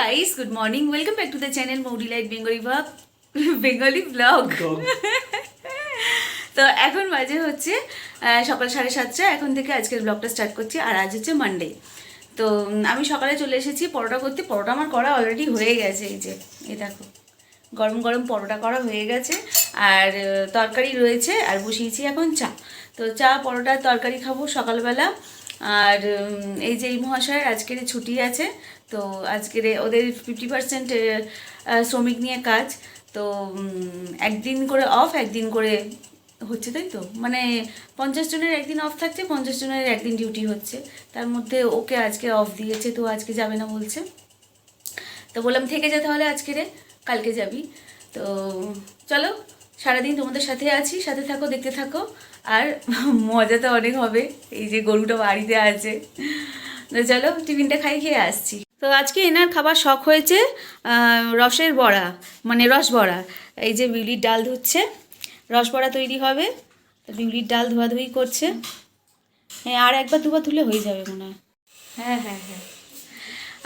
Guys, good morning, welcome back to the channel মৌরি light Bengali blog. তো এখন বাজে হচ্ছে সকাল 7:30। এখন থেকে আজকের ব্লগটা স্টার্ট করছি। আর আজ হচ্ছে মানডে। তো আমি সকালে চলে এসেছি পরোটা করতে। পরোটা আমার করা অলরেডি হয়ে গেছে। এই দেখো, গরম গরম পরোটা করা হয়ে গেছে। আর তরকারি রয়েছে। আর বসিয়েছি এখন চা। তো চা, পরোটা, তরকারি খাবো সকালবেলা। আর এই যে এই মহাশয়ের আজকের ছুটি আছে। তো আজকের ওদের 50% শ্রমিক নিয়ে কাজ। তো একদিন করে অফ, একদিন করে হচ্ছে, তাই তো, মানে 50 জনের একদিন অফ থাকছে, 50 জনের একদিন ডিউটি হচ্ছে। তার মধ্যে ওকে আজকে অফ দিয়েছে, তো আজকে যাবে না বলছে। তো বললাম থেকে যা তাহলে আজকে রে, কালকে যাবি। তো চলো, সারাদিন তোমাদের সাথে আছি, সাথে থাকো, দেখতে থাকো। আর মজা তো অনেক হবে। এই যে গরুটা বাড়িতে আছে। তো চলো টিফিনটা খাই, খেয়ে আসছি। তো আজকে এনার খাবার শখ হয়েছে রসের বড়া, মানে রস বড়া। এই যে বিউলির ডাল ধুচ্ছে, রস বড়া তৈরি হবে। তো বিউলির ডাল ধোয়াধুয়ি করছে। হ্যাঁ, আর একবার দুবার ধুলে হয়ে যাবে মনে হয়। হ্যাঁ হ্যাঁ হ্যাঁ।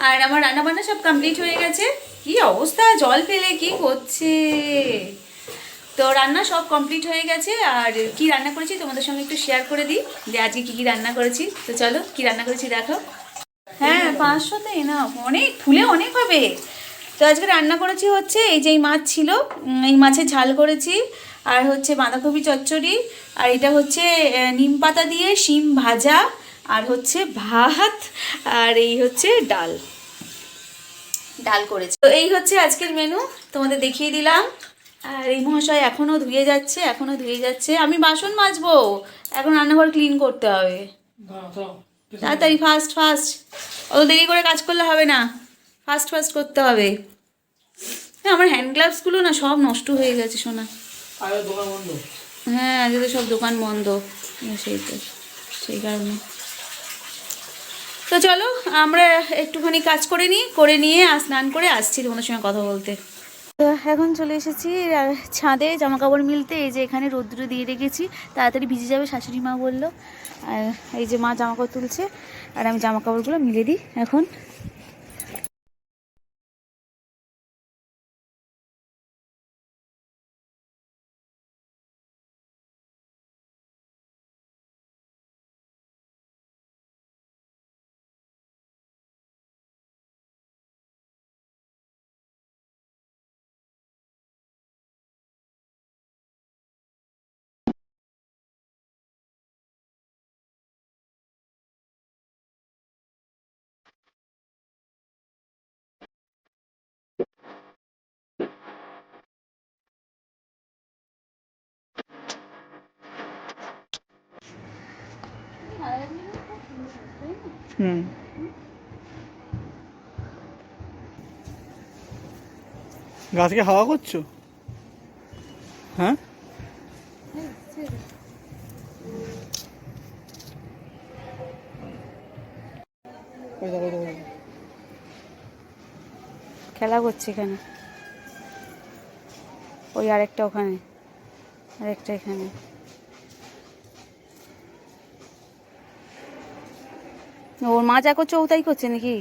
আর আমার রান্নাবান্না সব কমপ্লিট হয়ে গেছে। কি অবস্থা, জল ফেলে কি করছে। তো রান্না সব কমপ্লিট হয়ে গেছে। আর কি রান্না করেছি তোমাদের সঙ্গে একটু শেয়ার করে দিই, যে আজকে কী কী রান্না করেছি। তো চলো কি রান্না করেছি দেখো। হ্যাঁ, 500তে না, অনেক ফুলে অনেক হবে। তো আজকে রান্না করেছি হচ্ছে এই যে এই মাছ ছিল, এই মাছের ঝাল করেছি। আর হচ্ছে বাঁধাকপি চচ্চড়ি। আর এটা হচ্ছে নিম পাতা দিয়ে শিম ভাজা। আর হচ্ছে ভাত। আর এই হচ্ছে ডাল করেছি। তো এই হচ্ছে আজকের মেনু, তোমাদের দেখিয়ে দিলাম। আর এই মহাশয় এখনও ধুয়ে যাচ্ছে। আমি বাসন মাজবো, এখন রান্নাঘর ক্লিন করতে হবে। তাড়াতাড়ি, ফাস্ট অত দেরি করে কাজ করলে হবে না, ফাস্ট করতে হবে। হ্যাঁ, আমার হ্যান্ড গ্লাভসগুলো না সব নষ্ট হয়ে গেছে সোনা। হ্যাঁ, আজকে তো সব দোকান বন্ধ, সেই কারণে। তো চলো আমরা একটুখানি কাজ করে নিয়ে স্নান করে আসছি তোমাদের সঙ্গে কথা বলতে। তো এখন চলে এসেছি ছাদে জামা কাপড় মিলতে। এই যে এখানে রোদ্দুরে দিয়ে রেখেছি, তাড়াতাড়ি ভিজে যাবে, শাশুড়ি মা বললো। আর এই যে মা জামা কাপড় তুলছে, আর আমি জামা কাপড়গুলো মিলে দিই এখন। হুম, গাছকে হাওয়া করছো? হ্যাঁ, খেলা করছে এখানে, ওই আরেকটা ওখানে, আরেকটা এখানে। ওর মা যা করছে ও তাই করছে নাকি?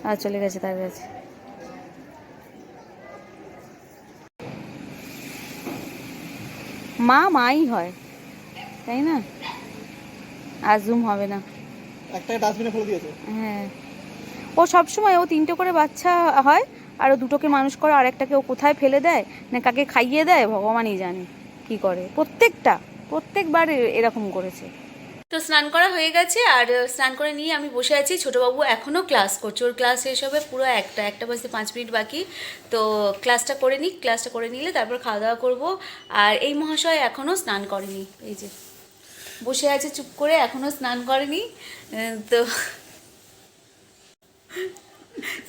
আর চলে গেছে তার কাছে। মাই হয়, তাই না? আর জুম হবে না। একটা ডাস্টবিনে ফেলে দিয়েছে। হ্যাঁ, ও সবসময়, ও 3টে করে বাচ্চা হয়, আর ও 2টোকে মানুষ করে, আর একটাকে ও কোথায় ফেলে দেয় না কাকে খাইয়ে দেয় ভগবানই জানে কি করে। প্রত্যেকবার এরকম করেছে। তো স্নান করা হয়ে গেছে। আর স্নান করে নিয়ে আমি বসে আছি। ছোটোবাবু এখনও ক্লাস করছে, ওর ক্লাস শেষ হবে পুরো 1টা বাজতে 5 মিনিট বাকি। তো ক্লাসটা করে নিলে তারপর খাওয়া দাওয়া করবো। আর এই মহাশয় এখনও স্নান করেনি, এই যে বসে আছে চুপ করে, এখনও স্নান করেনি। তো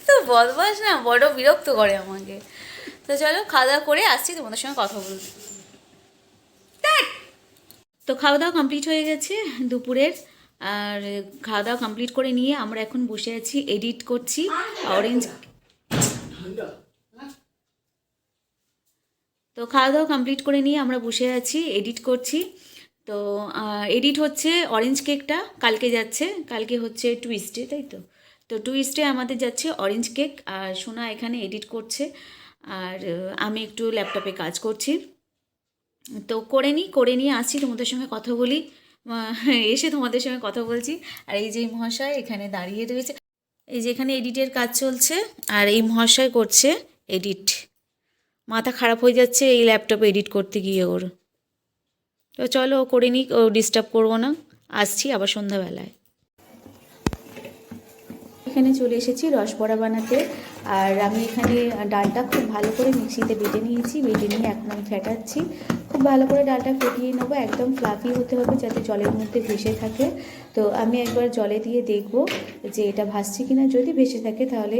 তো বদমাস না, বড় বিরক্ত করে আমাকে। তো চলো খাওয়া দাওয়া করে আসছি, তোমাদের সঙ্গে কথা বলবো। তো খাওয়া দাওয়া কমপ্লিট হয়ে গেছে দুপুরের। আর খাওয়া দাওয়া কমপ্লিট করে নিয়ে আমরা এখন বসে আছি, এডিট করছি অরেঞ্জ। তো খাওয়া দাওয়া কমপ্লিট করে নিয়ে আমরা বসে আছি, এডিট করছি। তো এডিট হচ্ছে অরেঞ্জ কেকটা, কালকে যাচ্ছে, কালকে হচ্ছে টুইস্টে, তাই তো। তো টুইস্টে আমাদের যাচ্ছে অরেঞ্জ কেক, আর সোনা এখানে এডিট করছে, আর আমি একটু ল্যাপটপে কাজ করছি। তো করে নিয়ে আসছি, তোমাদের সঙ্গে কথা বলি, এসে তোমাদের সঙ্গে কথা বলছি। আর এই যে মহাশয় এখানে দাঁড়িয়ে রয়েছে, এই যে এখানে এডিটের কাজ চলছে, আর এই মহাশয় করছে এডিট। মাথা খারাপ হয়ে যাচ্ছে এই ল্যাপটপে এডিট করতে গিয়ে ওর। তো চলো ও করে নিক, ও ডিস্টার্ব করবো না, আসছি আবার সন্ধ্যাবেলায়। এখানে চলে এসেছি রসবড়া বানাতে, আর আমি এখানে ডালটা খুব ভালো করে মিক্সিতে বেটে নিয়েছি, বেটে নিয়ে এখন আমি ফেটাচ্ছি। খুব ভালো করে ডালটা ফেটিয়ে নেবো, একদম ফ্লাফি হতে হবে যাতে জলের মধ্যে ভেসে থাকে। তো আমি একবার জলে দিয়ে দেখব যে এটা ভাসছে কিনা, যদি ভেসে থাকে তাহলে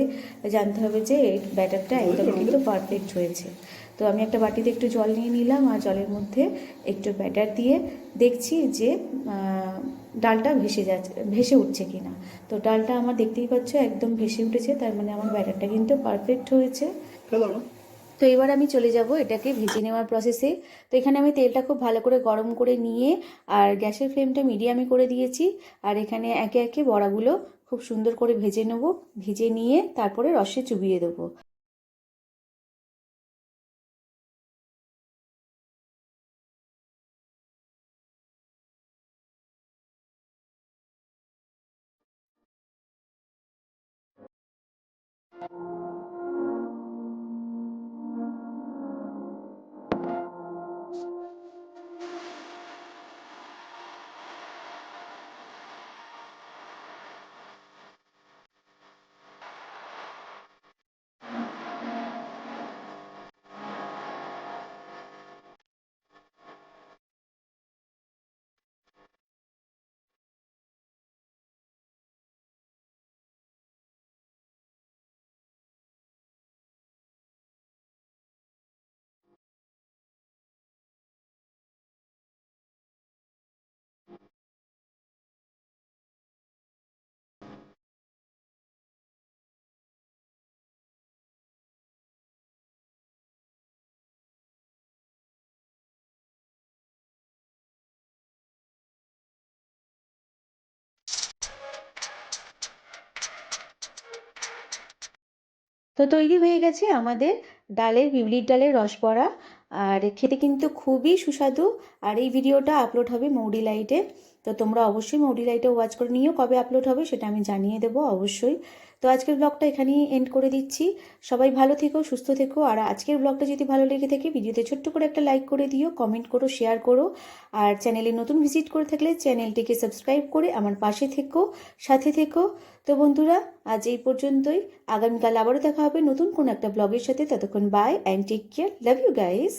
জানতে হবে যে ব্যাটারটা একদম কিন্তু পারফেক্ট হয়েছে। তো আমি একটা বাটিতে একটু জল নিয়ে নিলাম, আর জলের মধ্যে একটু ব্যাটার দিয়ে দেখছি যে ডালটা ভেসে উঠছে কিনা। তো ডালটা আমার দেখতেই পাচ্ছ একদম ভেসে উঠেছে, তার মানে আমার ব্যাটারটা কিন্তু পারফেক্ট হয়েছে। তো এবার আমি চলে যাব এটাকে ভেজে নেওয়ার প্রসেসে। তো এখানে আমি তেলটা খুব ভালো করে গরম করে নিয়ে, আর গ্যাসের ফ্লেমটা মিডিয়ামে করে দিয়েছি, আর এখানে একে একে বড়াগুলো খুব সুন্দর করে ভেজে নেব। ভেজে নিয়ে তারপরে রসে চুবিয়ে দেবো। তো তৈরি হয়ে গেছে আমাদের বিউলির ডালের রসবড়া, আর খেতে কিন্তু খুবই সুস্বাদু। আর এই ভিডিওটা আপলোড হবে মৌরি লাইটে, তো তোমরা অবশ্যই মৌরি লাইটে ওয়াচ করে নিও। কবে আপলোড হবে সেটা আমি জানিয়ে দেবো অবশ্যই। তো আজকের ব্লগটা এখানেই এন্ড করে দিচ্ছি। সবাই ভালো থেকো, সুস্থ থেকো। আর আজকের ব্লগটা যদি ভালো লেগে থাকে ভিডিওতে ছোট্ট করে একটা লাইক করে দিও, কমেন্ট করো, শেয়ার করো। আর চ্যানেলে নতুন ভিজিট করে থাকলে চ্যানেলটিকে সাবস্ক্রাইব করে আমার পাশে থেকো, সাথে থেকো। তো বন্ধুরা, আজ এই পর্যন্তই। আগামীকাল আবারও দেখা হবে নতুন কোনো একটা ব্লগের সাথে। ততক্ষণ bye and take care. Love you guys.